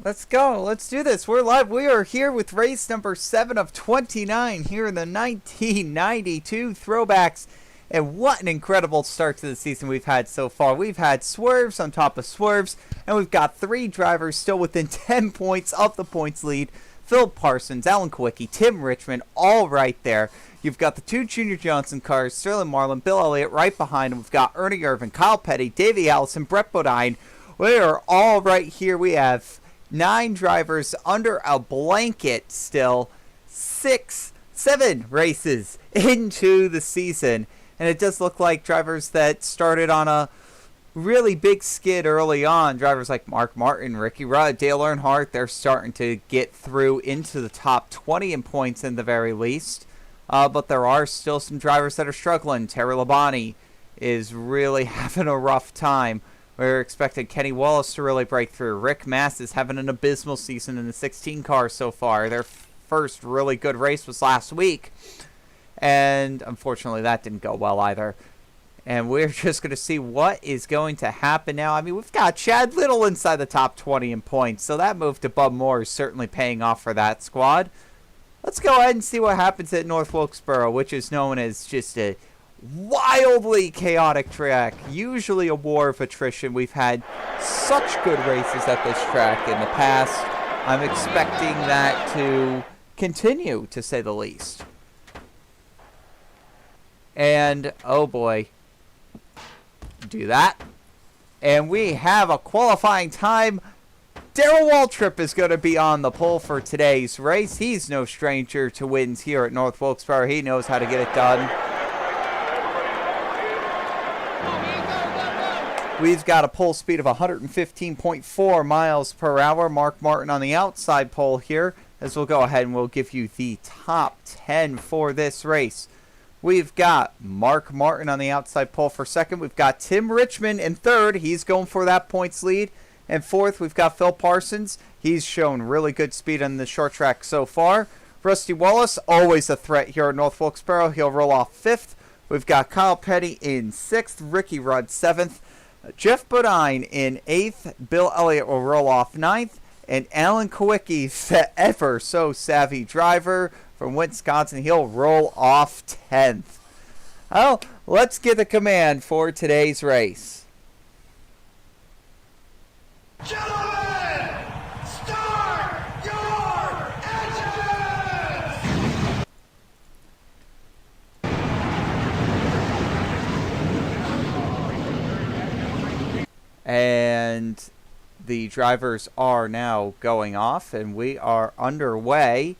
Let's go. Let's do this. We're live. We are here with race number 7 of 29 here in the 1992 throwbacks. And what an incredible start to the season we've had so far. We've had swerves on top of swerves, and we've got 3 drivers still within 10 points of the points lead. Phil Parsons, Alan Kulwicki, Tim Richmond, all right there. You've got the 2 Junior Johnson cars, Sterling Marlin, Bill Elliott right behind him. We've got Ernie Irvin, Kyle Petty, Davey Allison, Brett Bodine. We are all right here. We have 9 drivers under a blanket still. 7 races into the season. And it does look like drivers that started on a really big skid early on, drivers like Mark Martin, Ricky Rudd, Dale Earnhardt, they're starting to get through into the top 20 in points in the very least. But there are still some drivers that are struggling. Terry Labonte is really having a rough time. We're expecting Kenny Wallace to really break through. Rick Mass is having an abysmal season in the 16 car so far. Their first really good race was last week. And unfortunately, that didn't go well either. And we're just going to see what is going to happen now. I mean, we've got Chad Little inside the top 20 in points. So that move to Bub Moore is certainly paying off for that squad. Let's go ahead and see what happens at North Wilkesboro, which is known as just a wildly chaotic track. Usually a war of attrition. We've had such good races at this track in the past. I'm expecting that to continue, to say the least. And, oh boy, do that. And we have a qualifying time. Darrell Waltrip is going to be on the pole for today's race. He's no stranger to wins here at North Wilkesboro. He knows how to get it done. We've got a pole speed of 115.4 miles per hour. Mark Martin on the outside pole here, as we'll go ahead and we'll give you the top 10 for this race. We've got Mark Martin on the outside pole for second. We've got Tim Richmond in third. He's going for that points lead. And fourth, we've got Phil Parsons. He's shown really good speed on the short track so far. Rusty Wallace, always a threat here at North Wilkesboro. He'll roll off fifth. We've got Kyle Petty in sixth. Ricky Rudd seventh. Jeff Bodine in eighth. Bill Elliott will roll off ninth. And Alan Kulwicki, the ever so savvy driver from Wisconsin, he'll roll off 10th. Well, let's get the command for today's race. Gentlemen, start your engines! And the drivers are now going off, and we are underway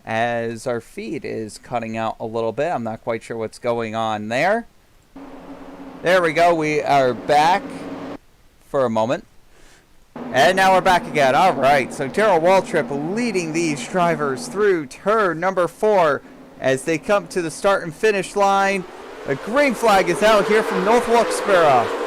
as our feed is cutting out a little bit. I'm not quite sure what's going on there. There we go. We are back for a moment. And now we're back again. All right. So Darrell Waltrip leading these drivers through turn number 4 as they come to the start and finish line. The green flag is out here from North Wilkesboro.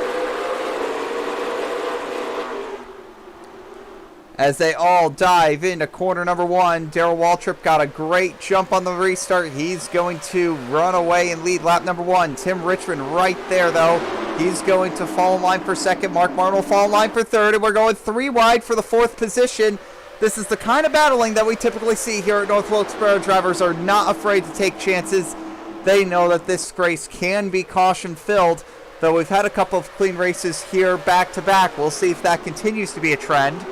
As they all dive into corner number 1, Darrell Waltrip got a great jump on the restart. He's going to run away and lead lap number 1. Tim Richmond right there, though. He's going to fall in line for second. Mark Martin will fall in line for third, and we're going 3 wide for the 4th position. This is the kind of battling that we typically see here at North Wilkesboro. Drivers are not afraid to take chances. They know that this race can be caution-filled, though we've had a couple of clean races here back-to-back. We'll see if that continues to be a trend.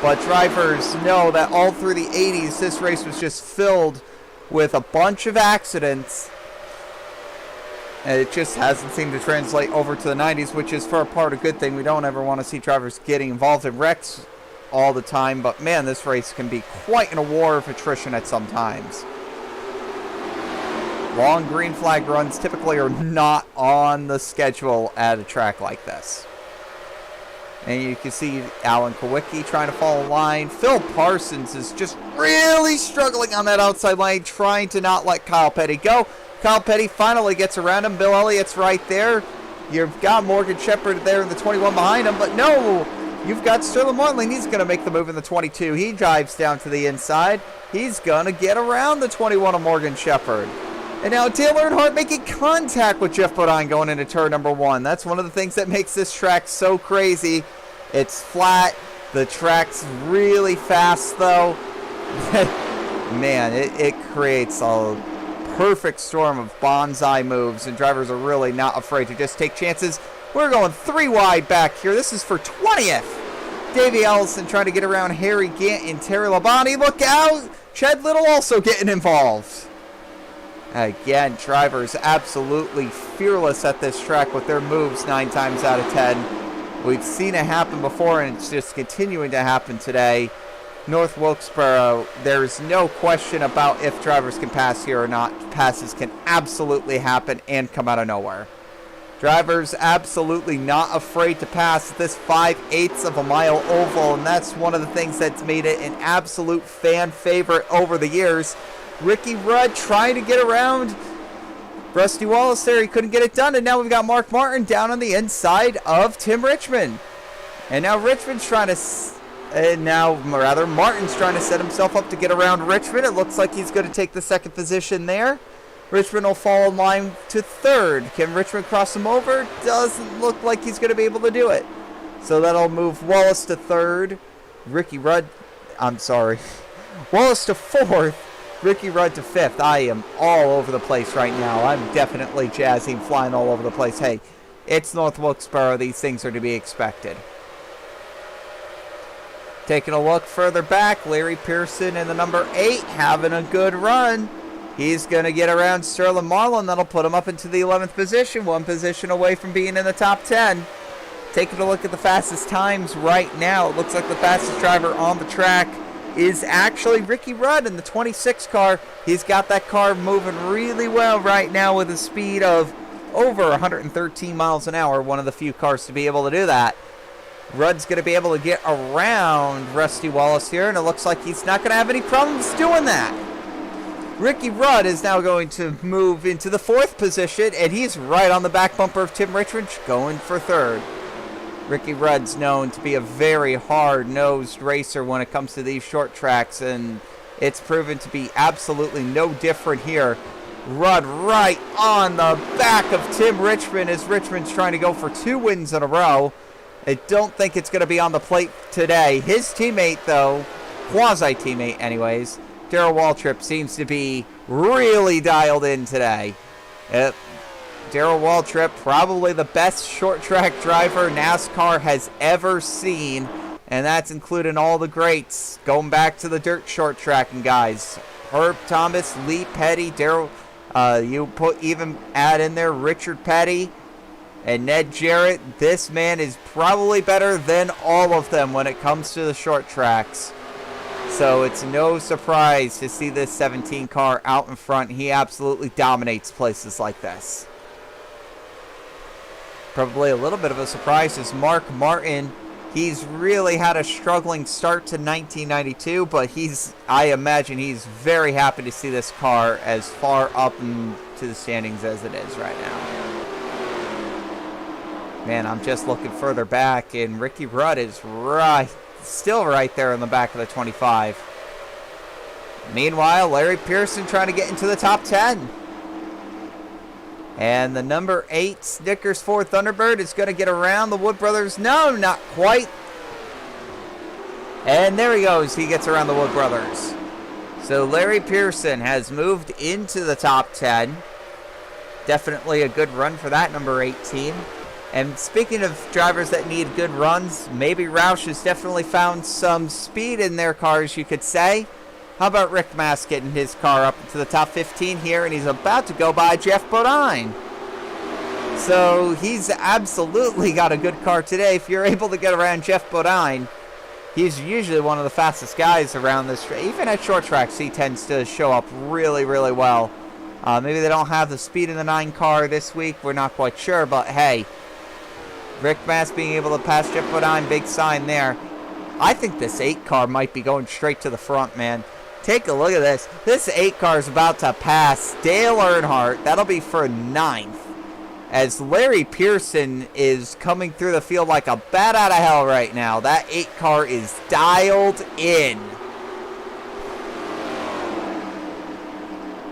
But drivers know that all through the 80s, this race was just filled with a bunch of accidents. And it just hasn't seemed to translate over to the 90s, which is for a part a good thing. We don't ever want to see drivers getting involved in wrecks all the time. But man, this race can be quite in a war of attrition at some times. Long green flag runs typically are not on the schedule at a track like this. And you can see Alan Kulwicki trying to fall in line. Phil Parsons is just really struggling on that outside lane, trying to not let Kyle Petty go. Kyle Petty finally gets around him. Bill Elliott's right there. You've got Morgan Shepherd there in the 21 behind him. But no, you've got Sterling Marlin. He's going to make the move in the 22. He drives down to the inside. He's going to get around the 21 of Morgan Shepherd. And now Dale Earnhardt making contact with Jeff Bodine going into turn number 1. That's one of the things that makes this track so crazy. It's flat. The track's really fast, though. Man, it creates a perfect storm of bonsai moves, and drivers are really not afraid to just take chances. We're going 3 wide back here. This is for 20th. Davey Ellison trying to get around Harry Gant and Terry Labonte. Look out! Ched Little also getting involved. Again, drivers absolutely fearless at this track with their moves 9 times out of 10. We've seen it happen before, and it's just continuing to happen today. North Wilkesboro, there's no question about if drivers can pass here or not. Passes can absolutely happen and come out of nowhere. Drivers absolutely not afraid to pass this 5/8 of a mile oval, and that's one of the things that's made it an absolute fan favorite over the years. Ricky Rudd trying to get around Rusty Wallace there. He couldn't get it done, and now we've got Mark Martin down on the inside of Tim Richmond. And now Richmond's trying to... Martin's trying to set himself up to get around Richmond. It looks like he's going to take the second position there. Richmond will fall in line to third. Can Richmond cross him over? Doesn't look like he's going to be able to do it. So that'll move Wallace to third. Wallace to fourth. Ricky Rudd to fifth. I am all over the place right now. I'm definitely jazzing, flying all over the place. Hey, it's North Wilkesboro. These things are to be expected. Taking a look further back, Larry Pearson in the number 8 having a good run. He's going to get around Sterling Marlin. That'll put him up into the 11th position, 1 position away from being in the top 10. Taking a look at the fastest times right now, it looks like the fastest driver on the track is actually Ricky Rudd in the 26 car. He's got that car moving really well right now with a speed of over 113 miles an hour, one of the few cars to be able to do that. Rudd's going to be able to get around Rusty Wallace here, and it looks like he's not going to have any problems doing that. Ricky Rudd is now going to move into the 4th position, and he's right on the back bumper of Tim Richmond, going for 3rd. Ricky Rudd's known to be a very hard-nosed racer when it comes to these short tracks, and it's proven to be absolutely no different here. Rudd right on the back of Tim Richmond as Richmond's trying to go for 2 wins in a row. I don't think it's going to be on the plate today. His teammate, though, quasi-teammate anyways, Darrell Waltrip seems to be really dialed in today. Darrell Waltrip, probably the best short track driver NASCAR has ever seen, and that's including all the greats going back to the dirt short tracking guys. Herb Thomas, Lee Petty, Darrell, add in there Richard Petty and Ned Jarrett. This man is probably better than all of them when it comes to the short tracks. So it's no surprise to see this 17 car out in front. He absolutely dominates places like this. Probably a little bit of a surprise is Mark Martin. He's really had a struggling start to 1992, but I imagine he's very happy to see this car as far up into the standings as it is right now. Man, I'm just looking further back, and Ricky Rudd is still right there in the back of the 25. Meanwhile, Larry Pearson trying to get into the top 10. And the number 8 Snickers 4 Thunderbird is going to get around the Wood Brothers. No, not quite. And there he goes. He gets around the Wood Brothers. So Larry Pearson has moved into the top 10. Definitely a good run for that number 18. And speaking of drivers that need good runs, maybe Roush has definitely found some speed in their cars, you could say. How about Rick Mass getting his car up into the top 15 here, and he's about to go by Jeff Bodine. So he's absolutely got a good car today. If you're able to get around Jeff Bodine, he's usually one of the fastest guys around this. Even at short tracks, he tends to show up really, really well. Maybe they don't have the speed in the 9 car this week. We're not quite sure, but hey, Rick Mass being able to pass Jeff Bodine, big sign there. I think this 8 car might be going straight to the front, man. Take a look at this. This 8 car is about to pass Dale Earnhardt. That'll be for 9th. As Larry Pearson is coming through the field like a bat out of hell right now. That 8 car is dialed in.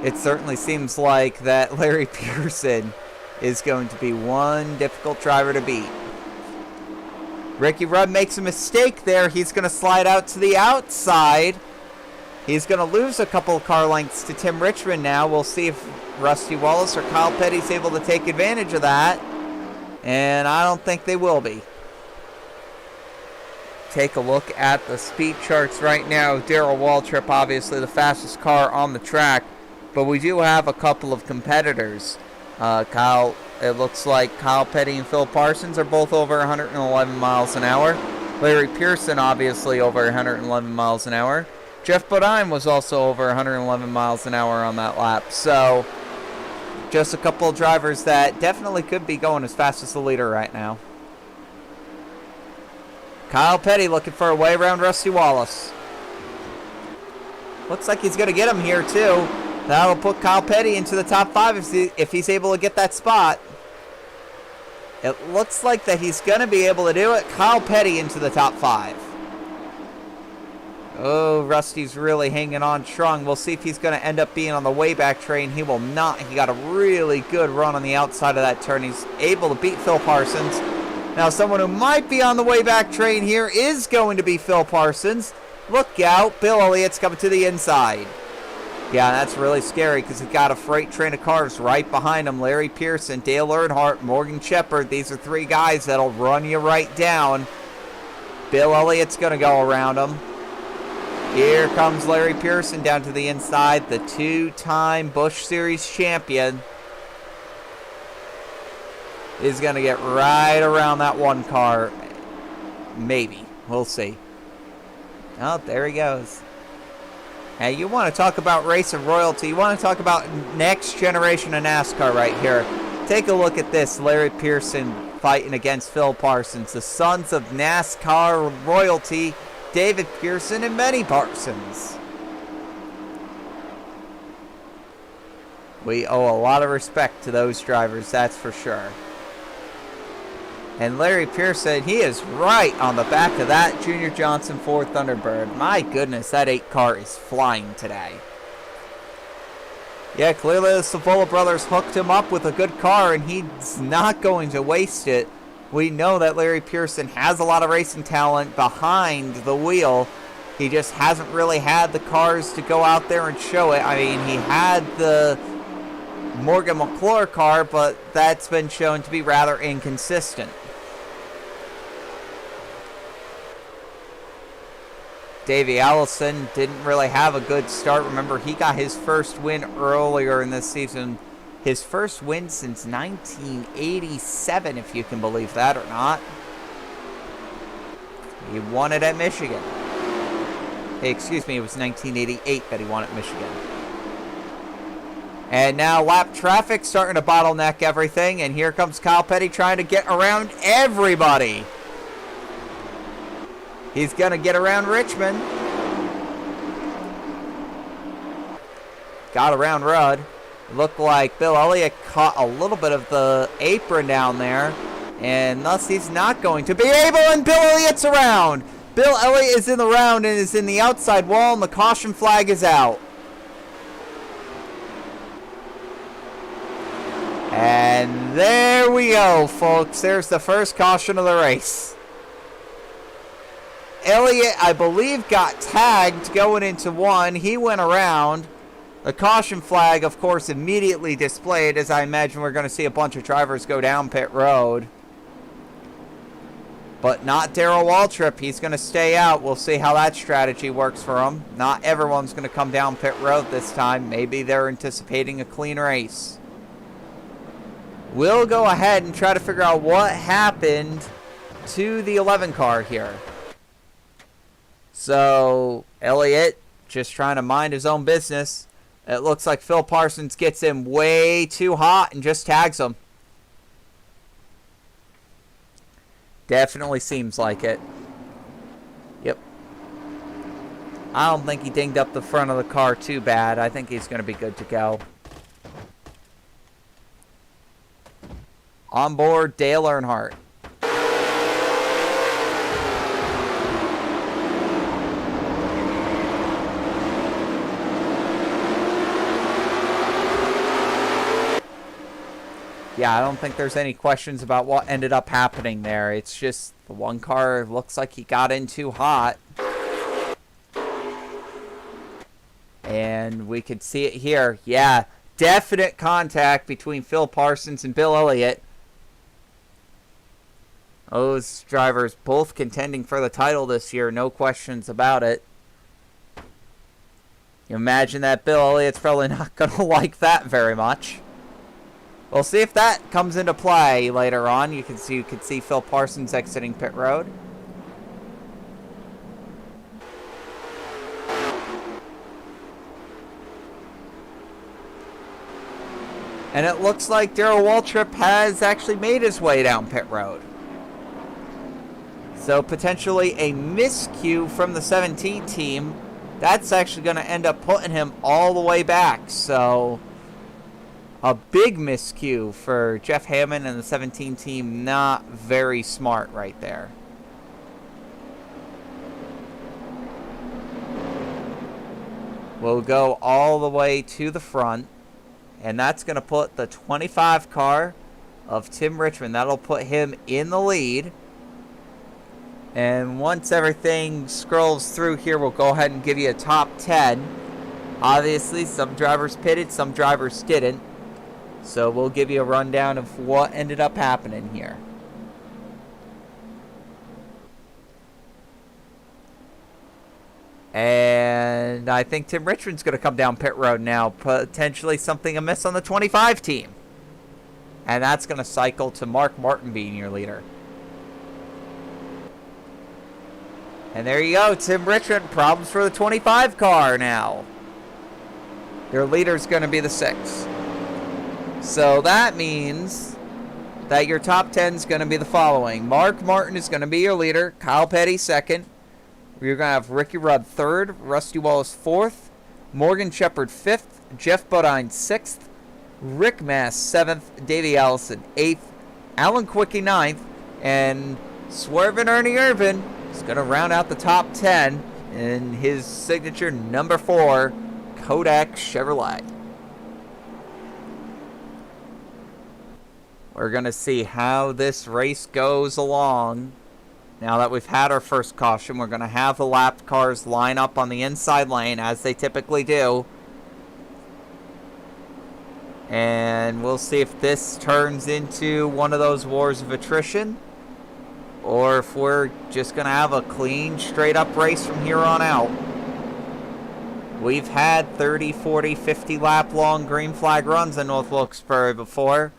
It certainly seems like that Larry Pearson is going to be one difficult driver to beat. Ricky Rudd makes a mistake there. He's going to slide out to the outside. He's going to lose a couple of car lengths to Tim Richmond now. We'll see if Rusty Wallace or Kyle Petty's able to take advantage of that. And I don't think they will be. Take a look at the speed charts right now. Darrell Waltrip, obviously the fastest car on the track. But we do have a couple of competitors. It looks like Kyle Petty and Phil Parsons are both over 111 miles an hour. Larry Pearson, obviously, over 111 miles an hour. Jeff Bodine was also over 111 miles an hour on that lap. So, just a couple of drivers that definitely could be going as fast as the leader right now. Kyle Petty looking for a way around Rusty Wallace. Looks like he's going to get him here, too. That'll put Kyle Petty into the top 5 if he's able to get that spot. It looks like that he's going to be able to do it. Kyle Petty into the top 5. Oh, Rusty's really hanging on strong. We'll see if he's going to end up being on the way back train. He will not. He got a really good run on the outside of that turn. He's able to beat Phil Parsons. Now, someone who might be on the way back train here is going to be Phil Parsons. Look out. Bill Elliott's coming to the inside. Yeah, that's really scary because he's got a freight train of cars right behind him. Larry Pearson, Dale Earnhardt, Morgan Shepherd. These are 3 guys that'll run you right down. Bill Elliott's going to go around him. Here comes Larry Pearson down to the inside, the 2-time Busch Series champion. Is going to get right around that one car. Maybe. We'll see. Oh, there he goes. Hey, you want to talk about race of royalty. You want to talk about next generation of NASCAR right here. Take a look at this. Larry Pearson fighting against Phil Parsons. The sons of NASCAR royalty, David Pearson and Benny Parsons. We owe a lot of respect to those drivers, that's for sure. And Larry Pearson, he is right on the back of that Junior Johnson Ford Thunderbird. My goodness, that 8 car is flying today. Yeah, clearly the Savola brothers hooked him up with a good car, and he's not going to waste it. We know that Larry Pearson has a lot of racing talent behind the wheel. He just hasn't really had the cars to go out there and show it. I mean, he had the Morgan McClure car, but that's been shown to be rather inconsistent. Davey Allison didn't really have a good start. Remember, he got his first win earlier in this season. His first win since 1987, if you can believe that or not. He won it at Michigan. Hey, excuse me, it was 1988 that he won at Michigan. And now lap traffic starting to bottleneck everything. And here comes Kyle Petty trying to get around everybody. He's going to get around Richmond. Got around Rudd. Looked like Bill Elliott caught a little bit of the apron down there. And thus he's not going to be able. And Bill Elliott's around. Bill Elliott is in the round and is in the outside wall. And the caution flag is out. And there we go, folks. There's the first caution of the race. Elliott, I believe, got tagged going into 1. He went around. The caution flag, of course, immediately displayed, as I imagine we're going to see a bunch of drivers go down pit road. But not Darrell Waltrip. He's going to stay out. We'll see how that strategy works for him. Not everyone's going to come down pit road this time. Maybe they're anticipating a clean race. We'll go ahead and try to figure out what happened to the 11 car here. So, Elliott just trying to mind his own business. It looks like Phil Parsons gets him way too hot and just tags him. Definitely seems like it. Yep. I don't think he dinged up the front of the car too bad. I think he's going to be good to go. On board, Dale Earnhardt. Yeah, I don't think there's any questions about what ended up happening there. It's just the one car looks like he got in too hot. And we can see it here. Yeah, definite contact between Phil Parsons and Bill Elliott. Those drivers both contending for the title this year, no questions about it. You imagine that Bill Elliott's probably not going to like that very much. We'll see if that comes into play later on. You can see Phil Parsons exiting pit road. And it looks like Darrell Waltrip has actually made his way down pit road. So potentially a miscue from the 17 team. That's actually going to end up putting him all the way back. So a big miscue for Jeff Hammond and the 17 team. Not very smart right there. We'll go all the way to the front. And that's going to put the 25 car of Tim Richmond. That'll put him in the lead. And once everything scrolls through here, we'll go ahead and give you a top 10. Obviously, some drivers pitted, some drivers didn't. So we'll give you a rundown of what ended up happening here. And I think Tim Richmond's going to come down pit road now. Potentially something amiss on the 25 team. And that's going to cycle to Mark Martin being your leader. And there you go, Tim Richmond. Problems for the 25 car now. Your leader's going to be the 6. So that means that your top 10 is going to be the following. Mark Martin is going to be your leader. Kyle Petty second. You're going to have Ricky Rudd third. Rusty Wallace fourth. Morgan Shepherd fifth. Jeff Bodine sixth. Rick Mass seventh. Davey Allison eighth. Alan Kulwicki ninth. And Swervin' Ernie Irvin is going to round out the top 10 in his signature number 4 Kodak Chevrolet. We're going to see how this race goes along. Now that we've had our first caution, we're going to have the lapped cars line up on the inside lane as they typically do. And we'll see if this turns into one of those wars of attrition, or if we're just going to have a clean, straight-up race from here on out. We've had 30, 40, 50-lap-long green flag runs in North Wilkesboro before.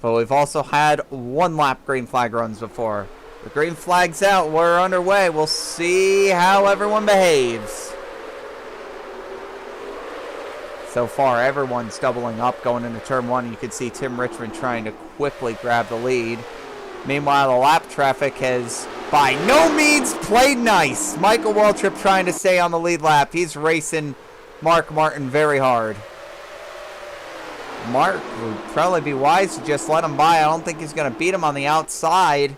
But we've also had 1-lap green flag runs before. The green flag's out. We're underway. We'll see how everyone behaves. So far, everyone's doubling up going into turn 1. You can see Tim Richmond trying to quickly grab the lead. Meanwhile, the lap traffic has by no means played nice. Michael Waltrip trying to stay on the lead lap. He's racing Mark Martin very hard. Mark would probably be wise to just let him by. I don't think he's going to beat him on the outside.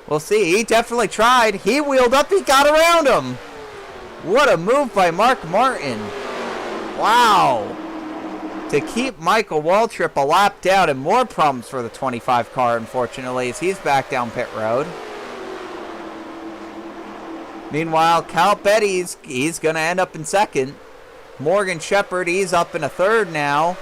We'll see. He definitely tried. He wheeled up. He got around him. What a move by Mark Martin. Wow. To keep Michael Waltrip a lap down, and more problems for the 25 car, unfortunately, as he's back down pit road. Meanwhile, Cal Petty, he's going to end up in second. Morgan Shepherd, he's up in a third now.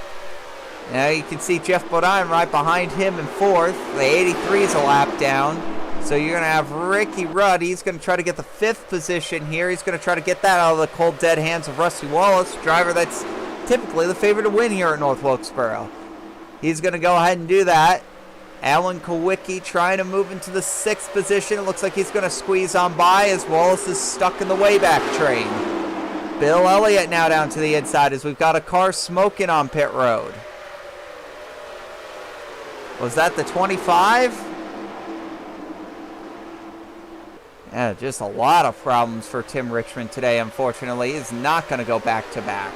Now you can see Jeff Bodine right behind him in fourth. The 83 is a lap down. So you're going to have Ricky Rudd. He's going to try to get the 5th position here. He's going to try to get that out of the cold, dead hands of Rusty Wallace, driver that's typically the favorite to win here at North Wilkesboro. He's going to go ahead and do that. Alan Kulwicki trying to move into the 6th position. It looks like he's going to squeeze on by as Wallace is stuck in the wayback train. Bill Elliott now down to the inside as we've got a car smoking on pit road. Was that the 25? Yeah, just a lot of problems for Tim Richmond today, unfortunately. He's not going to go back-to-back.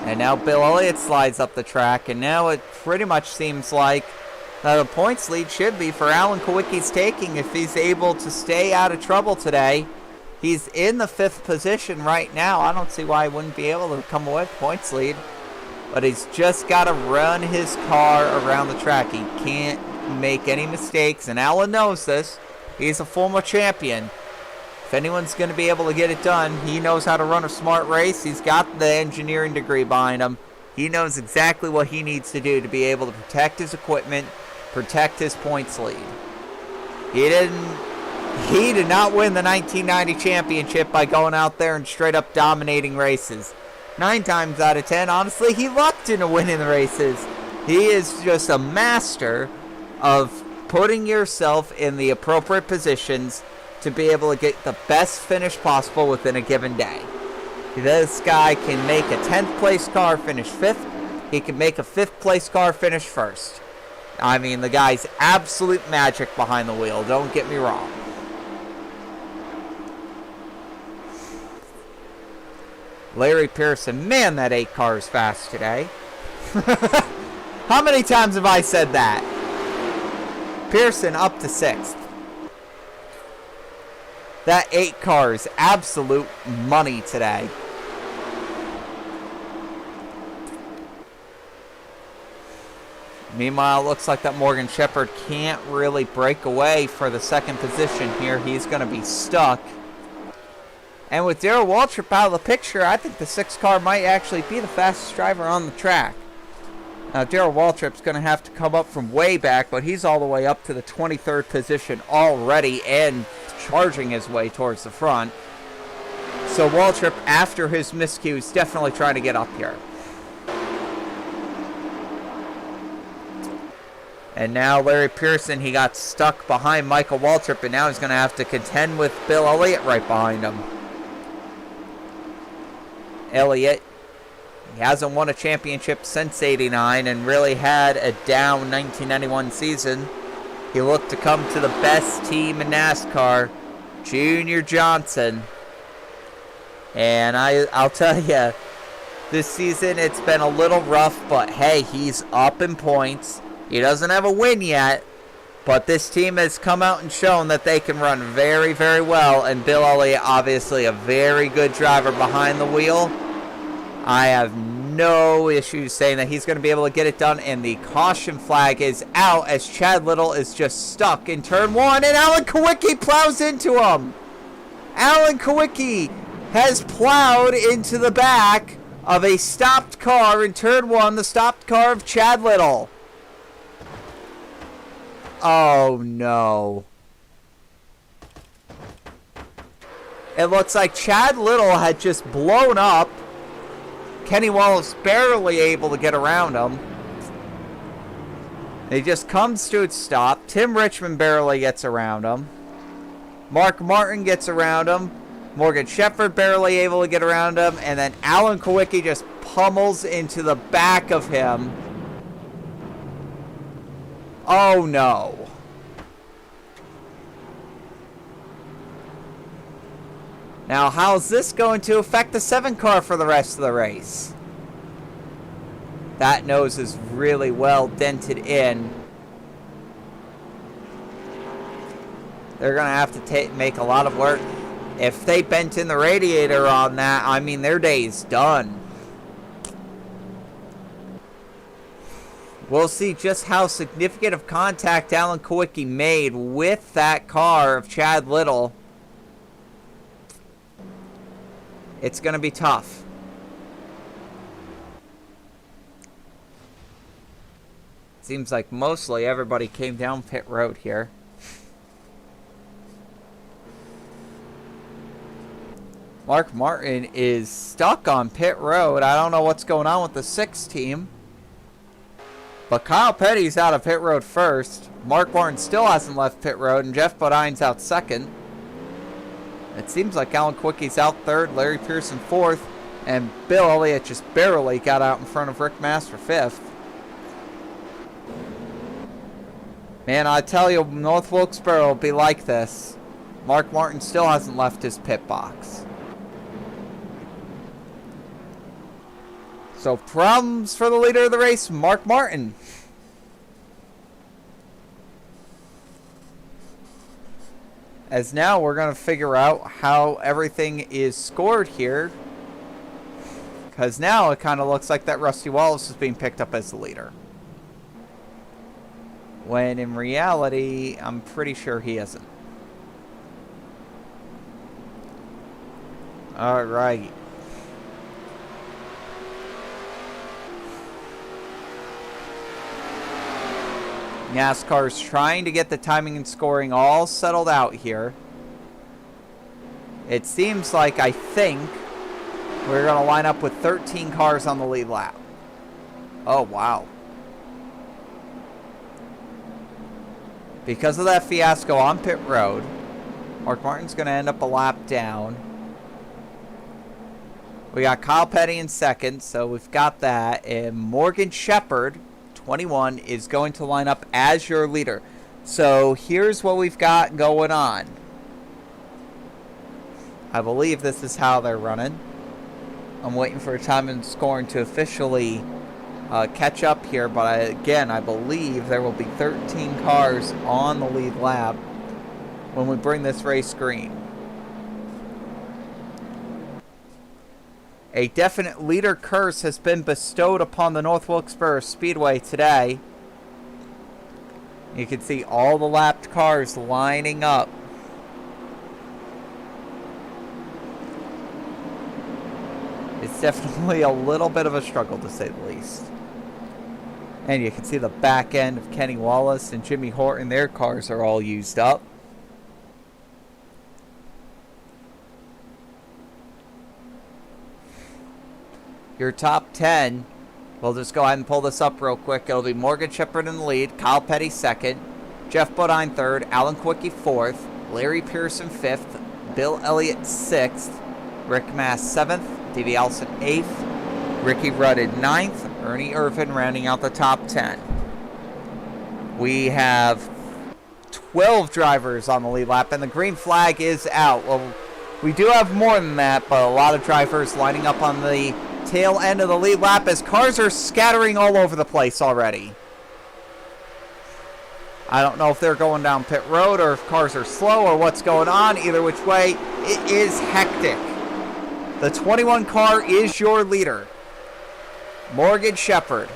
And now Bill Elliott slides up the track, and now it pretty much seems like the points lead should be for Alan Kulwicki's taking if he's able to stay out of trouble today. He's in the 5th position right now. I don't see why he wouldn't be able to come away with points lead. But he's just got to run his car around the track. He can't make any mistakes, and Alan knows this. He's a former champion. If anyone's going to be able to get it done, he knows how to run a smart race. He's got the engineering degree behind him. He knows exactly what he needs to do to be able to protect his equipment, protect his points lead. He did not win the 1990 championship by going out there and straight up dominating races. 9 times out of 10, honestly, he lucked into winning the races. He is just a master of putting yourself in the appropriate positions to be able to get the best finish possible within a given day. This guy can make a 10th place car finish 5th. He can make a 5th place car finish 1st. I mean, the guy's absolute magic behind the wheel, don't get me wrong. Larry Pearson, man, that 8 car is fast today. How many times have I said that? Pearson up to 6th. That 8 car is absolute money today. Meanwhile, it looks like that Morgan Shepherd can't really break away for the 2nd position here. He's going to be stuck. And with Darrell Waltrip out of the picture, I think the 6 car might actually be the fastest driver on the track. Now, Darrell Waltrip's going to have to come up from way back, but he's all the way up to the 23rd position already and charging his way towards the front. So Waltrip, after his miscue, is definitely trying to get up here. And now Larry Pearson, he got stuck behind Michael Waltrip, and now he's going to have to contend with Bill Elliott right behind him. Elliott, he hasn't won a championship since '89 and really had a down 1991 season. He looked to come to the best team in NASCAR, Junior Johnson. And I'll tell you, this season it's been a little rough, but hey, he's up in points. He doesn't have a win yet, but this team has come out and shown that they can run very, very well. And Bill Elliott, obviously a very good driver behind the wheel. I have no issues saying that he's going to be able to get it done. And the caution flag is out as Chad Little is just stuck in turn 1. And Alan Kulwicki plows into him. Alan Kulwicki has plowed into the back of a stopped car in turn 1, the stopped car of Chad Little. Oh, no. It looks like Chad Little had just blown up. Kenny Wallace barely able to get around him. He just comes to a stop. Tim Richmond barely gets around him. Mark Martin gets around him. Morgan Shepherd barely able to get around him. And then Alan Kulwicki just pummels into the back of him. Oh, no. Now, how's this going to affect the 7 car for the rest of the race? That nose is really well dented in. They're going to have to make a lot of work. If they bent in the radiator on that, I mean, their day is done. We'll see just how significant of contact Alan Kulwicki made with that car of Chad Little. It's going to be tough. Seems like mostly everybody came down pit road here. Mark Martin is stuck on pit road. I don't know what's going on with the 6 team. But Kyle Petty's out of pit road first. Mark Martin still hasn't left pit road, and Jeff Bodine's out second. It seems like Alan Kulwicki's out third, Larry Pearson fourth, and Bill Elliott just barely got out in front of Rick Master fifth. Man, I tell you, North Wilkesboro will be like this. Mark Martin still hasn't left his pit box. So problems for the leader of the race, Mark Martin. As now we're going to figure out how everything is scored here. Because now it kind of looks like that Rusty Wallace is being picked up as the leader. When in reality, I'm pretty sure he isn't. Alright. NASCAR's trying to get the timing and scoring all settled out here. It seems like, I think, we're going to line up with 13 cars on the lead lap. Oh, wow. Because of that fiasco on pit road, Mark Martin's going to end up a lap down. We got Kyle Petty in second, so we've got that. And Morgan Shepherd, 21, is going to line up as your leader. So here's what we've got going on. I believe this is how they're running. I'm waiting for time and scoring to officially catch up here, but again, I believe there will be 13 cars on the lead lap when we bring this race green. A definite leader curse has been bestowed upon the North Wilkesboro Speedway today. You can see all the lapped cars lining up. It's definitely a little bit of a struggle, to say the least. And you can see the back end of Kenny Wallace and Jimmy Horton. Their cars are all used up. Your top 10, we'll just go ahead and pull this up real quick. It'll be Morgan Shepherd in the lead, Kyle Petty second, Jeff Bodine third, Alan Kulwicki fourth, Larry Pearson fifth, Bill Elliott sixth, Rick Mass seventh, Davey Allison eighth, Ricky Rudd at ninth, Ernie Irvin rounding out the top 10. We have 12 drivers on the lead lap, and the green flag is out. Well, we do have more than that, but a lot of drivers lining up on the tail end of the lead lap as cars are scattering all over the place already. I don't know if they're going down pit road or if cars are slow or what's going on. Either which way, it is hectic. The 21 car is your leader, Morgan Shepherd.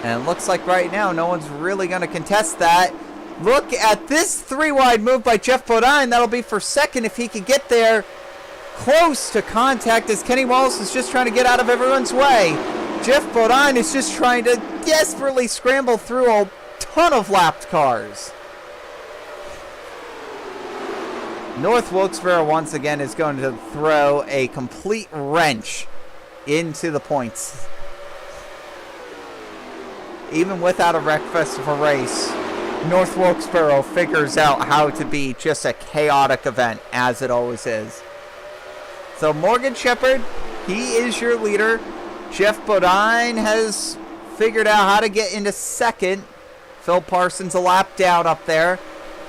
And it looks like right now no one's really going to contest that. Look at this three-wide move by Jeff Bodine. That'll be for second if he can get there close to contact, as Kenny Wallace is just trying to get out of everyone's way. Jeff Bodine is just trying to desperately scramble through a ton of lapped cars. North Wilkesboro once again is going to throw a complete wrench into the points. Even without a wreckfest of a race, North Wilkesboro figures out how to be just a chaotic event, as it always is. So Morgan Shepherd, he is your leader. Jeff Bodine has figured out how to get into second. Phil Parsons a lap down up there.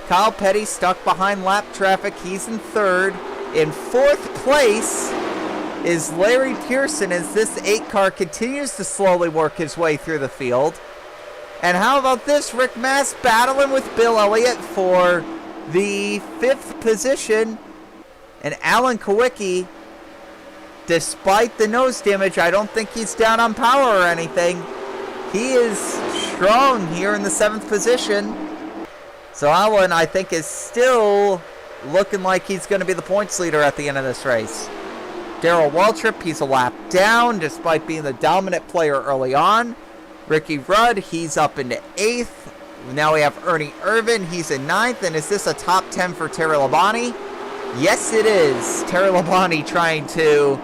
Kyle Petty stuck behind lap traffic. He's in third. In fourth place is Larry Pearson as this 8 car continues to slowly work his way through the field. And how about this? Rick Mass battling with Bill Elliott for the 5th position. And Alan Kulwicki, despite the nose damage, I don't think he's down on power or anything. He is strong here in the 7th position. So Alan, I think, is still looking like he's going to be the points leader at the end of this race. Darrell Waltrip, he's a lap down despite being the dominant player early on. Ricky Rudd, he's up into 8th. Now we have Ernie Irvin, he's in 9th. And is this a top 10 for Terry Labonte? Yes, it is. Terry Labonte trying to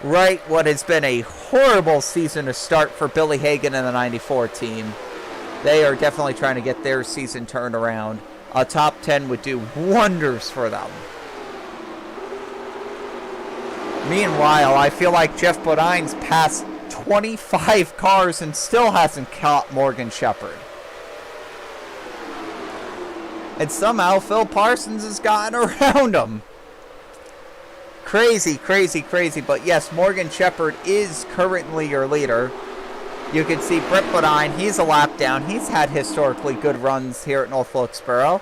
right what has been a horrible season to start for Billy Hagan and the 94 team. They are definitely trying to get their season turned around. A top 10 would do wonders for them. Meanwhile, I feel like Jeff Bodine's passed 25 cars and still hasn't caught Morgan Shepherd. And somehow Phil Parsons has gotten around him. Crazy, crazy, crazy. But yes, Morgan Shepherd is currently your leader. You can see Brett Bodine, he's a lap down. He's had historically good runs here at North Wilkesboro.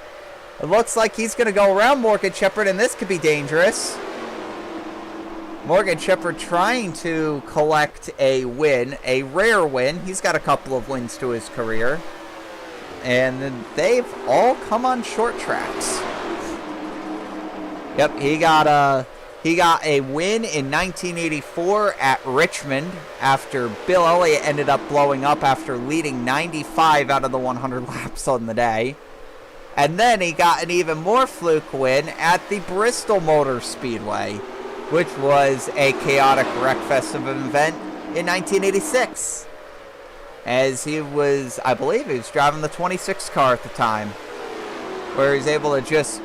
It looks like he's going to go around Morgan Shepherd, and this could be dangerous. Morgan Shepherd trying to collect a win, a rare win. He's got a couple of wins to his career. And they've all come on short tracks. Yep, he got a win in 1984 at Richmond after Bill Elliott ended up blowing up after leading 95 out of the 100 laps on the day. And then he got an even more fluke win at the Bristol Motor Speedway, which was a chaotic wreckfest of an event in 1986. As he was, I believe he was driving the 26 car at the time, where he was able to just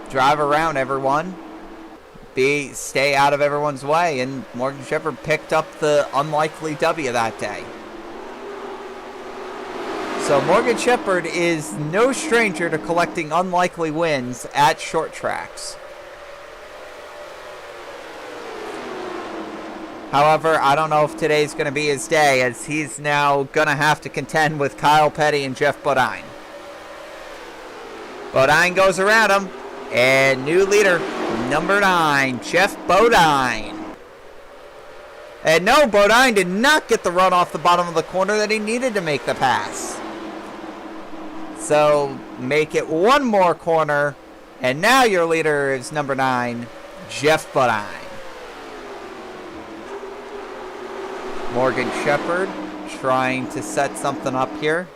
drive around everyone, stay out of everyone's way, and Morgan Shepherd picked up the unlikely W that day. So Morgan Shepherd is no stranger to collecting unlikely wins at short tracks. However, I don't know if today's going to be his day, as he's now going to have to contend with Kyle Petty and Jeff Bodine. Bodine goes around him, and new leader, number 9, Jeff Bodine. And no, Bodine did not get the run off the bottom of the corner that he needed to make the pass. So, make it one more corner, and now your leader is number 9, Jeff Bodine. Morgan Shepherd trying to set something up here.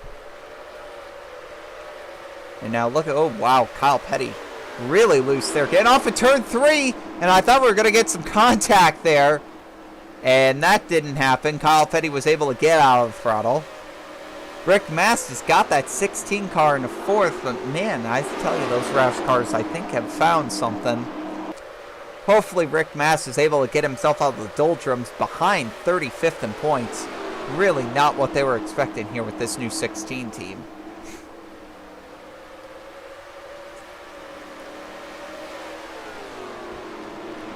And now look at, oh wow, Kyle Petty really loose there. Getting off of turn 3, and I thought we were going to get some contact there. And that didn't happen. Kyle Petty was able to get out of the throttle. Rick Masters got that 16 car in the 4th, but man, I tell you, those race cars I think have found something. Hopefully Rick Masters is able to get himself out of the doldrums behind 35th in points. Really not what they were expecting here with this new 16 team.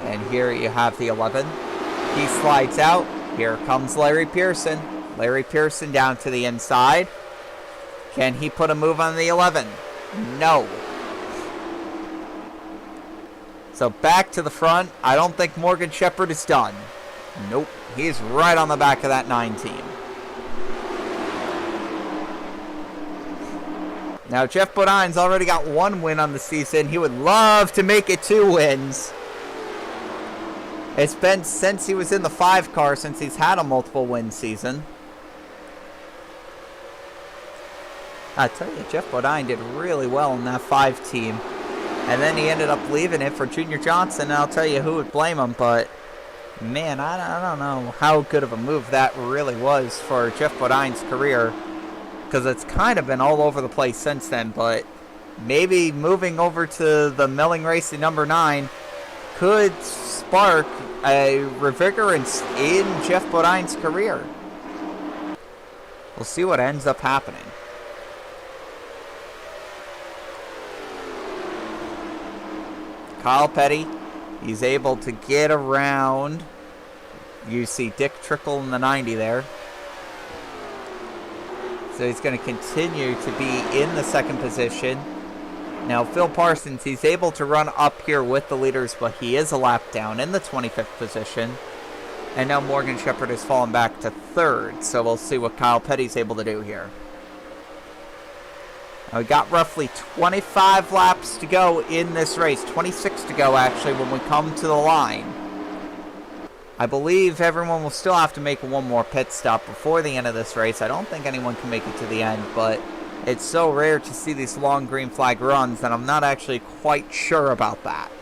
And here you have the 11. He slides out. Here comes Larry Pearson. Larry Pearson down to the inside. Can he put a move on the 11? No. So back to the front. I don't think Morgan Shepherd is done. Nope. He's right on the back of that 9 team. Now Jeff Bodine's already got 1 win on the season. He would love to make it 2 wins. It's been since he was in the 5 car since he's had a multiple win season. I tell you, Jeff Bodine did really well in that 5 team. And then he ended up leaving it for Junior Johnson, and I'll tell you who would blame him, but man, I don't know how good of a move that really was for Jeff Bodine's career, because it's kind of been all over the place since then, but maybe moving over to the milling racing number 9 could spark a revigorance in Jeff Bodine's career. We'll see what ends up happening. Kyle Petty, he's able to get around. You see Dick Trickle in the 90 there. So he's going to continue to be in the 2nd position. Now Phil Parsons, he's able to run up here with the leaders, but he is a lap down in the 25th position. And now Morgan Shepherd has fallen back to 3rd. So we'll see what Kyle Petty's able to do here. Now we got roughly 25 laps to go in this race. 26 to go, actually, when we come to the line. I believe everyone will still have to make 1 more pit stop before the end of this race. I don't think anyone can make it to the end, but it's so rare to see these long green flag runs that I'm not actually quite sure about that.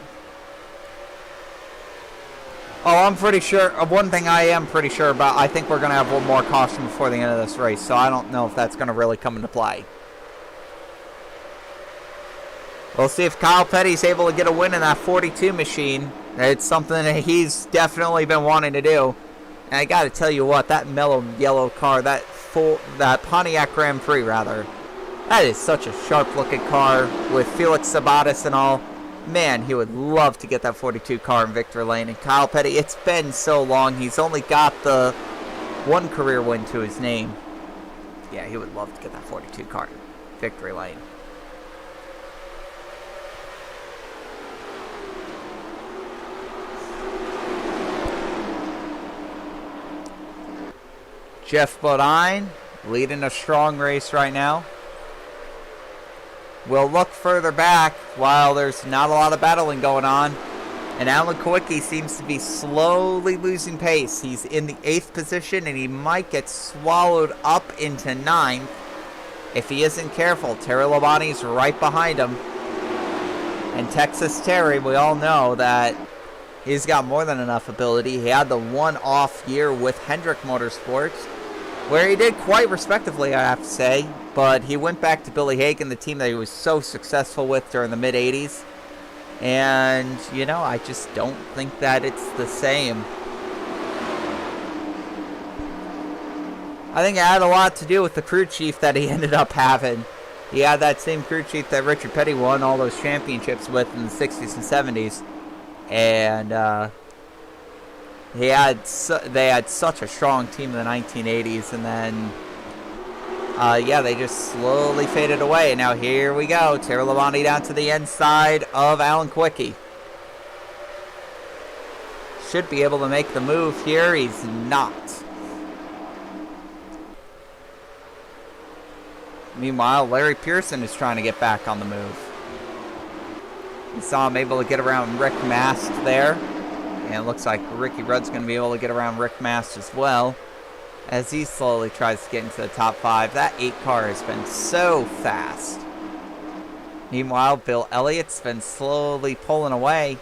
Oh, I'm pretty sure. One thing I am pretty sure about, I think we're going to have 1 more caution before the end of this race, so I don't know if that's going to really come into play. We'll see if Kyle Petty's able to get a win in that 42 machine. It's something that he's definitely been wanting to do. And I got to tell you what, that mellow yellow car, that Pontiac Grand Prix, rather, that is such a sharp-looking car with Felix Sabates and all. Man, he would love to get that 42 car in victory lane. And Kyle Petty, it's been so long. He's only got the 1 career win to his name. Yeah, he would love to get that 42 car in victory lane. Jeff Bodine leading a strong race right now. We'll look further back while there's not a lot of battling going on. And Alan Kulwicki seems to be slowly losing pace. He's in the 8th position, and he might get swallowed up into 9th if he isn't careful. Terry Labonte's right behind him. And Texas Terry, we all know that he's got more than enough ability. He had the one-off year with Hendrick Motorsports, where he did quite respectively, I have to say. But he went back to Billy Hagan, the team that he was so successful with during the mid-'80s. And, you know, I just don't think that it's the same. I think it had a lot to do with the crew chief that he ended up having. He had that same crew chief that Richard Petty won all those championships with in the 60s and 70s. And they had such a strong team in the 1980s. And then, yeah, they just slowly faded away. And now here we go. Terry Labonte down to the inside of Alan Kulwicki. Should be able to make the move here. He's not. Meanwhile, Larry Pearson is trying to get back on the move. We saw him able to get around Rick Mast there. And it looks like Ricky Rudd's going to be able to get around Rick Mast as well, as he slowly tries to get into the top 5. That 8 car has been so fast. Meanwhile, Bill Elliott's been slowly pulling away.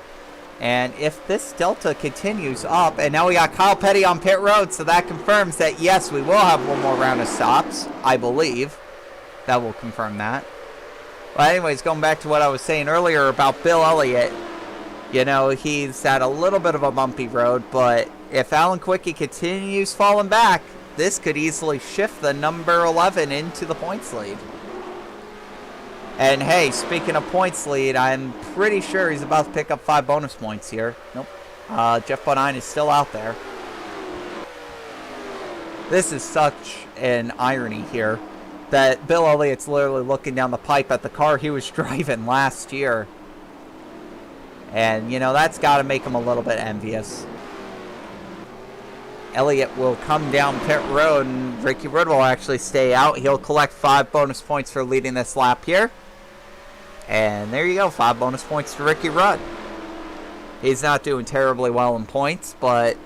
And if this delta continues up, and now we got Kyle Petty on pit road, so that confirms that, yes, we will have one more round of stops, I believe. That will confirm that. Well, anyways, going back to what I was saying earlier about Bill Elliott, you know, he's at a little bit of a bumpy road, but if Alan Kulwicki continues falling back, this could easily shift the number 11 into the points lead. And hey, speaking of points lead, I'm pretty sure he's about to pick up 5 bonus points here. Nope. Jeff Bodine is still out there. This is such an irony here, that Bill Elliott's literally looking down the pipe at the car he was driving last year. And, you know, that's got to make him a little bit envious. Elliott will come down pit road, and Ricky Rudd will actually stay out. He'll collect 5 bonus points for leading this lap here. And there you go, 5 bonus points to Ricky Rudd. He's not doing terribly well in points, but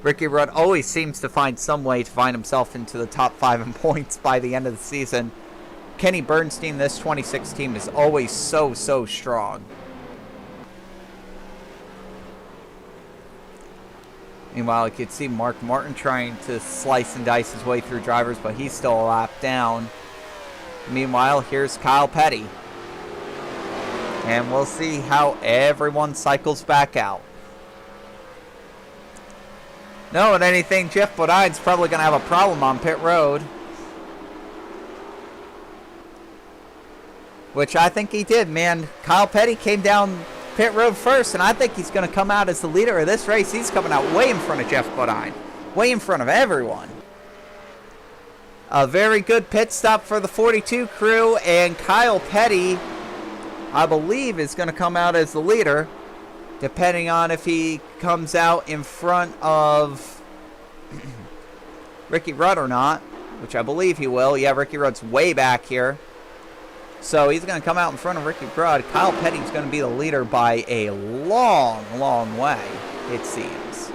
Ricky Rudd always seems to find some way to find himself into the top 5 in points by the end of the season. Kenny Bernstein, this 26 team, is always so strong. Meanwhile, you could see Mark Martin trying to slice and dice his way through drivers, but he's still a lap down. Meanwhile, here's Kyle Petty. And we'll see how everyone cycles back out. Knowing anything, Jeff Bodine's probably going to have a problem on pit road. Which I think he did, man. Kyle Petty came down pit road first, and I think he's going to come out as the leader of this race. He's coming out way in front of Jeff Bodine. Way in front of everyone. A very good pit stop for the 42 crew, and Kyle Petty, I believe, is going to come out as the leader, depending on if he comes out in front of Ricky Rudd or not, which I believe he will. Yeah, Ricky Rudd's way back here. So he's going to come out in front of Ricky Rudd. Kyle Petty's going to be the leader by a long way, it seems.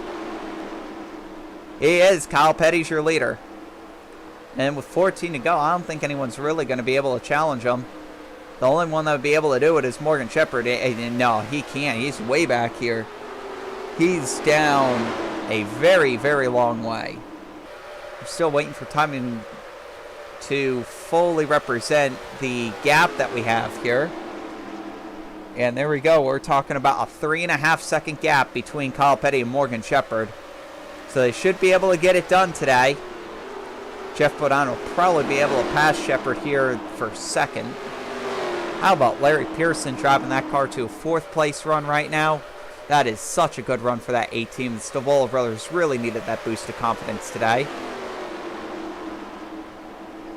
He is. Kyle Petty's your leader. And with 14 to go, I don't think anyone's really going to be able to challenge him. The only one that would be able to do it is Morgan Shepherd. And no, he can't. He's way back here. He's down a very long way. We're still waiting for timing to fully represent the gap that we have here. And there we go. We're talking about a 3.5 second gap between Kyle Petty and Morgan Shepherd. So they should be able to get it done today. Jeff Bodine will probably be able to pass Shepherd here for second. How about Larry Pearson driving that car to a 4th place run right now? That is such a good run for that A team. The Stavola brothers really needed that boost of confidence today.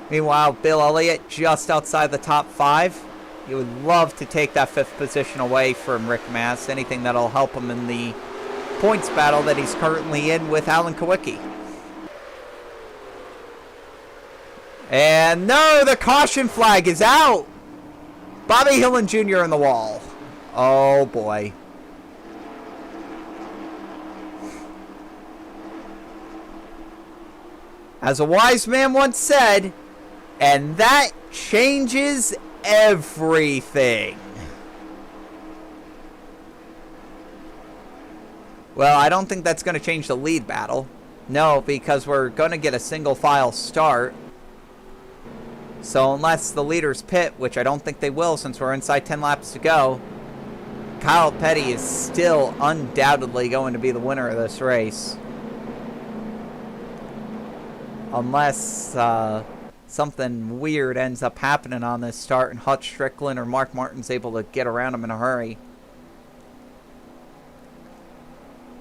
Meanwhile, Bill Elliott just outside the top 5. He would love to take that 5th position away from Rick Mast. Anything that'll help him in the points battle that he's currently in with Alan Kulwicki. And no, the caution flag is out. Bobby Hillin Jr. in the wall. Oh, boy. As a wise man once said, and that changes everything. Well, I don't think that's going to change the lead battle. No, because we're going to get a single file start. So unless the leaders pit, which I don't think they will since we're inside 10 laps to go, Kyle Petty is still undoubtedly going to be the winner of this race. Unless something weird ends up happening on this start and Hutch Strickland or Mark Martin's able to get around him in a hurry.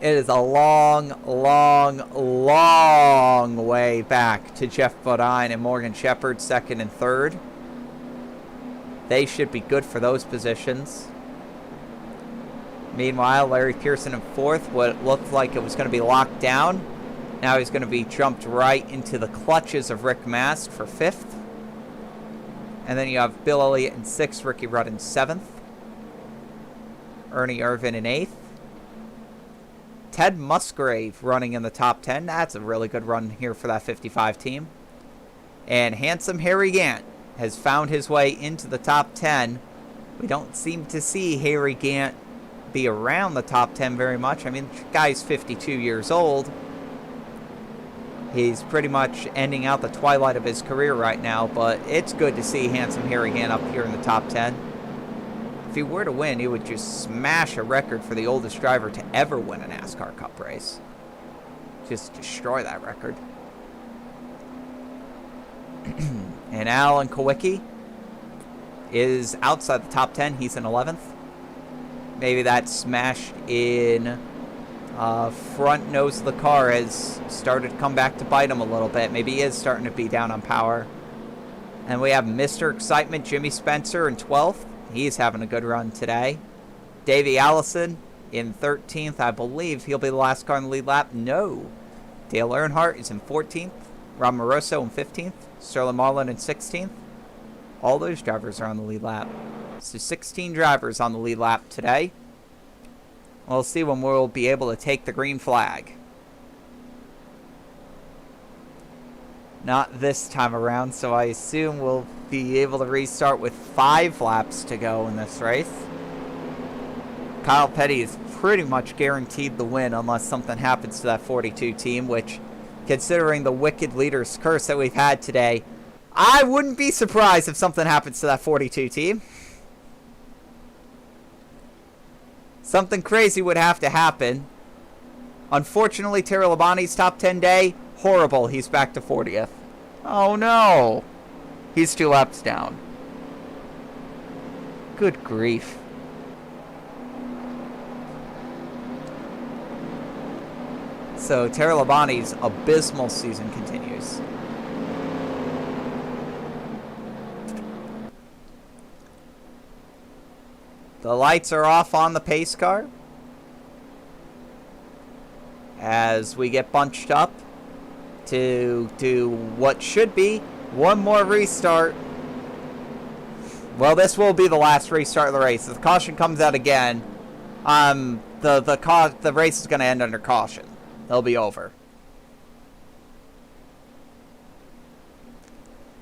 It is a long, long, long way back to Jeff Bodine and Morgan Shepherd, second and third. They should be good for those positions. Meanwhile, Larry Pearson in fourth. What looked like it was going to be locked down. Now he's going to be jumped right into the clutches of Rick Mast for fifth. And then you have Bill Elliott in sixth, Ricky Rudd in seventh, Ernie Irvin in eighth. Ted Musgrave running in the top 10. That's a really good run here for that 55 team. And handsome Harry Gant has found his way into the top 10. We don't seem to see Harry Gant be around the top 10 very much. I mean, the guy's 52 years old. He's pretty much ending out the twilight of his career right now, but it's good to see handsome Harry Gant up here in the top 10. If he were to win, he would just smash a record for the oldest driver to ever win a NASCAR Cup race. Just destroy that record. And Alan Kulwicki is outside the top 10. He's in 11th. Maybe that smash in front nose of the car has started to come back to bite him a little bit. Maybe he is starting to be down on power. And we have Mr. Excitement, Jimmy Spencer in 12th. He's having a good run today. Davey Allison in 13th. I believe he'll be the last car in the lead lap. No. Dale Earnhardt is in 14th. Rob Moroso in 15th. Sterling Marlin in 16th. All those drivers are on the lead lap. So 16 drivers on the lead lap today. We'll see when we'll be able to take the green flag. Not this time around, so I assume we'll be able to restart with 5 laps to go in this race. Kyle Petty is pretty much guaranteed the win unless something happens to that 42 team, which, considering the wicked leader's curse that we've had today, I wouldn't be surprised if something happens to that 42 team. Something crazy would have to happen. Unfortunately, Terry Labonte's top 10 day, horrible. He's back to 40th. Oh no. He's 2 laps down. Good grief. So Terry Labonte's abysmal season continues. The lights are off on the pace car as we get bunched up to do what should be one more restart. Well, this will be the last restart of the race. If the caution comes out again, the race is going to end under caution. It'll be over.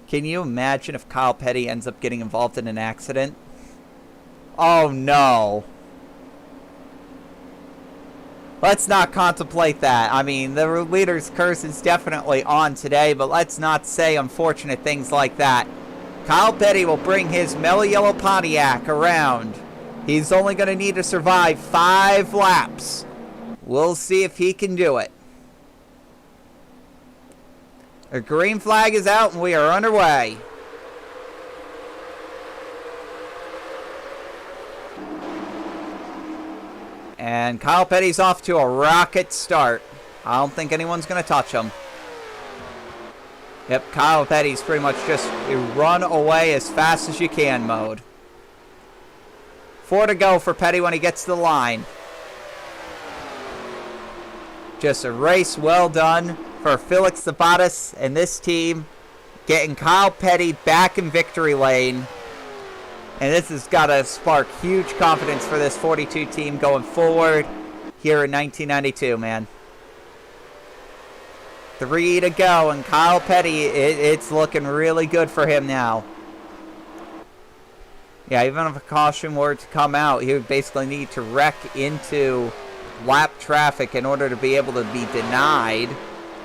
Can you imagine if Kyle Petty ends up getting involved in an accident? Oh no. Let's not contemplate that. I mean, the leader's curse is definitely on today, but let's not say unfortunate things like that. Kyle Petty will bring his mellow yellow Pontiac around. He's only going to need to survive 5 laps. We'll see if he can do it. The green flag is out and we are underway. And Kyle Petty's off to a rocket start. I don't think anyone's going to touch him. Yep, Kyle Petty's pretty much just a run away as fast as you can mode. 4 to go for Petty when he gets to the line. Just a race well done for Felix Sabates and this team. getting Kyle Petty back in victory lane. And this has got to spark huge confidence for this 42 team going forward here in 1992, man. 3 to go, and Kyle Petty, it's looking really good for him now. Yeah, even if a caution were to come out, he would basically need to wreck into lap traffic in order to be able to be denied.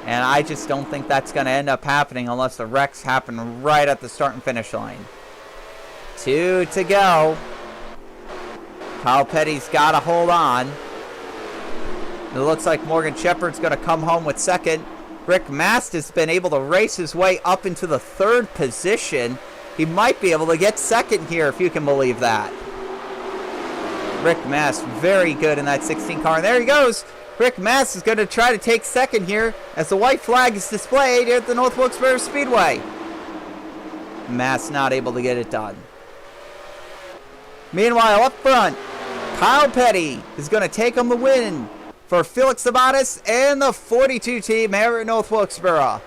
And I just don't think that's going to end up happening unless the wrecks happen right at the start and finish line. 2 to go. Kyle Petty's got to hold on. It looks like Morgan Shepherd's going to come home with second. Rick Mast has been able to race his way up into the 3rd position. He might be able to get second here, if you can believe that. Rick Mast, very good in that 16 car. And there he goes. Rick Mast is going to try to take second here as the white flag is displayed at the North Wilkesboro Speedway. Mast not able to get it done. Meanwhile, up front, Kyle Petty is going to take home the win for Felix Sabatis and the 42 team here at North Wilkesboro.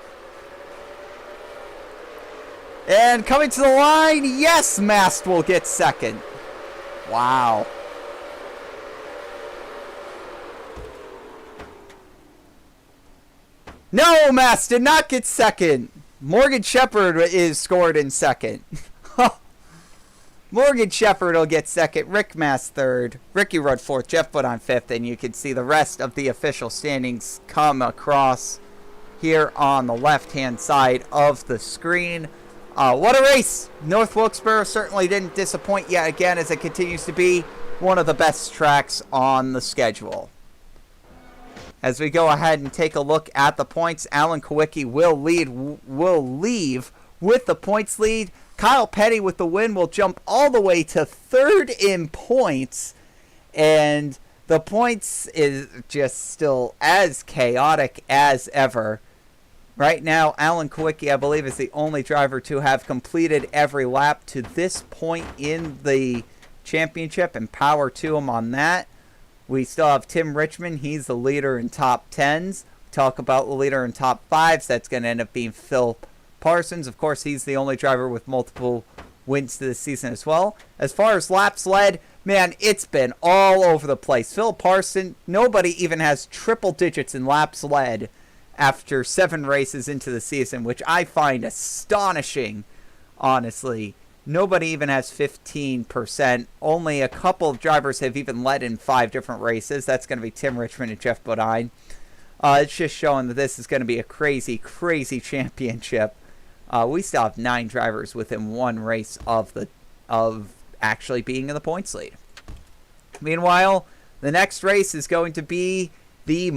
And coming to the line, yes, Mast will get second. Wow. No, Mast did not get second. Morgan Shepherd is scored in second. Morgan Shepherd will get second. Rick Mast third. Ricky Rudd fourth. Jeff Butt on fifth. And you can see the rest of the official standings come across here on the left-hand side of the screen. What a race. North Wilkesboro certainly didn't disappoint yet again, as it continues to be one of the best tracks on the schedule. As we go ahead and take a look at the points, Alan Kulwicki will leave with the points lead. Kyle Petty with the win will jump all the way to 3rd in points. And the points is just still as chaotic as ever. Right now, Alan Kulwicki, I believe, is the only driver to have completed every lap to this point in the championship, and power to him on that. We still have Tim Richmond. He's the leader in top 10s. Talk about the leader in top 5s. That's going to end up being Phil Parsons. Of course, he's the only driver with multiple wins this season as well. As far as laps led, man, it's been all over the place. Phil Parsons, nobody even has triple digits in laps led after 7 races into the season, which I find astonishing, honestly. Nobody even has 15%. Only a couple of drivers have even led in 5 different races. That's going to be Tim Richmond and Jeff Bodine. It's just showing that this is going to be a crazy, crazy championship. We still have 9 drivers within 1 race of actually being in the points lead. Meanwhile, the next race is going to be the